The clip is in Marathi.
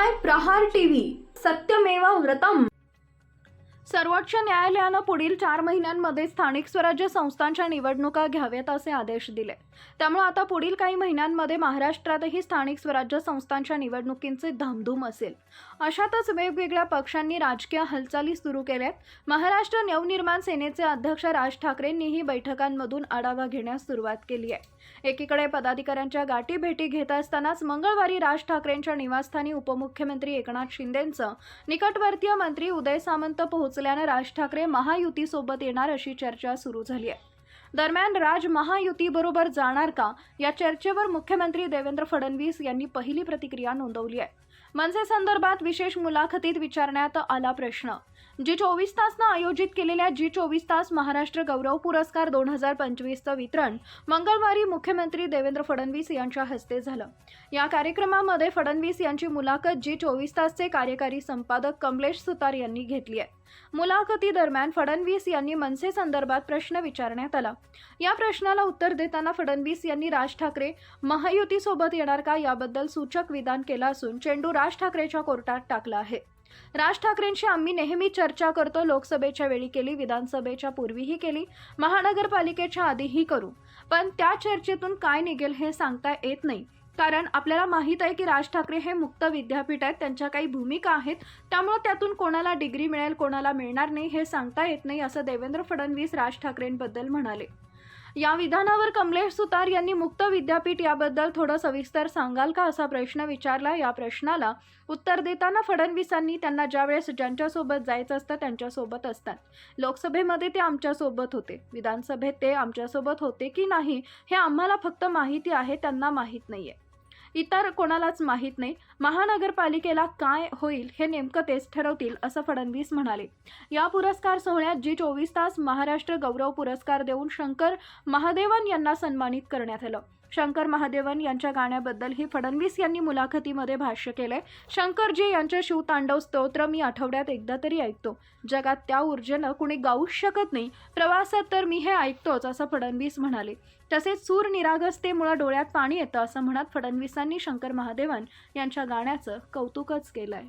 पाहताय प्रहार टीव्ही, सत्यमेव व्रतम। सर्वोच्च न्यायालयानं पुढील 4 महिन्यांमध्ये स्थानिक स्वराज्य संस्थांच्या निवडणुका घ्याव्यात असे आदेश दिले। त्यामुळे आता पुढील काही महिन्यांमध्ये महाराष्ट्रातही स्थानिक स्वराज्य संस्थांच्या निवडणुकींचे धामधूम असेल। अशातच वेगवेगळ्या पक्षांनी राजकीय हालचाली सुरू केल्यात। महाराष्ट्र नवनिर्माण सेनेचे अध्यक्ष राज ठाकरेंनीही बैठकांमधून आढावा घेण्यास सुरुवात केली आहे। एकीकडे पदाधिकाऱ्यांच्या गाठी भेटी घेत असतानाच मंगळवारी राज ठाकरेंच्या निवासस्थानी उपमुख्यमंत्री एकनाथ शिंदेंचं निकटवर्तीय मंत्री उदय सामंत पोहोचल्यानं राज ठाकरे महायुतीसोबत येणार अशी चर्चा सुरू झाली आहे। दरम्यान राज महायुतीबरोबर जाणार का या चर्चेवर मुख्यमंत्री देवेंद्र फडणवीस यांनी पहिली प्रतिक्रिया नोंदवली आहे। मनसे संदर्भात विशेष मुलाखतीत विचारण्यात आला प्रश्न। जी24 तासनं आयोजित केलेल्या जी24 तास महाराष्ट्र गौरव पुरस्कार 2025चं वितरण मंगळवारी मुख्यमंत्री देवेंद्र फडणवीस यांच्या हस्ते झालं। या कार्यक्रमामध्ये फडणवीस यांची मुलाखत जी24 तासचे कार्यकारी संपादक कमलेश सुतार यांनी घेतली आहे। मुलाखतीदरम्यान फडणवीस यांनी मनसे संदर्भात प्रश्न विचारण्यात आला। या प्रश्नाला उत्तर देताना फडणवीस यांनी राज ठाकरे महायुतीसोबत येणार का याबद्दल सूचक विधान केलं असून चेंडू राज ठाकरेंच्या कोर्टात टाकला आहे। राज ठाकरेंशी आम्ही नेहमी चर्चा करतो, लोकसभेच्या वेळी केली, विधानसभेच्या पूर्वीही केली, महानगरपालिकेच्या आधीही करू, पण त्या चर्चेतून काय निघेल हे सांगता येत नाही। कारण आपल्याला माहीत आहे की राज ठाकरे हे मुक्त विद्यापीठ आहेत, त्यांच्या काही भूमिका आहेत, त्यामुळे त्यातून कोणाला डिग्री मिळेल कोणाला मिळणार नाही हे सांगता येत नाही असं देवेंद्र फडणवीस राज ठाकरेंबद्दल म्हणाले। या विधानावर कमलेश सुतार यांनी मुक्त विद्यापीठ याबद्दल थोडं सविस्तर सांगाल का असा प्रश्न विचारला। या प्रश्नाला उत्तर देताना फडणवीसांनी त्यांना ज्यावेळेस ज्यांच्यासोबत जायचं असतं त्यांच्यासोबत असतात, लोकसभेमध्ये ते आमच्यासोबत होते, विधानसभेत ते आमच्यासोबत होते की नाही हे आम्हाला फक्त माहिती आहे, त्यांना माहीत नाहीये, इतर कोणालाच माहीत नाही। महानगरपालिकेला काय होईल हे नेमकं तेच ठरवतील असं फडणवीस म्हणाले। या पुरस्कार सोहळ्यात जी24 तास महाराष्ट्र गौरव पुरस्कार देऊन शंकर महादेवन यांना सन्मानित करण्यात आलं। शंकर महादेवन यांच्या गाण्याबद्दलही फडणवीस यांनी मुलाखतीमध्ये भाष्य केलंय। शंकरजी यांचे शिवतांडव स्तोत्र मी आठवड्यात एकदा तरी ऐकतो, जगात त्या ऊर्जेनं कुणी गाऊच शकत नाही, प्रवासात तर मी हे ऐकतोच असं फडणवीस म्हणाले। तसेच सूर निरागसतेमुळे डोळ्यात पाणी येतं असं म्हणत फडणवीसांनी शंकर महादेवन यांच्या गाण्याचं कौतुकच केलंय।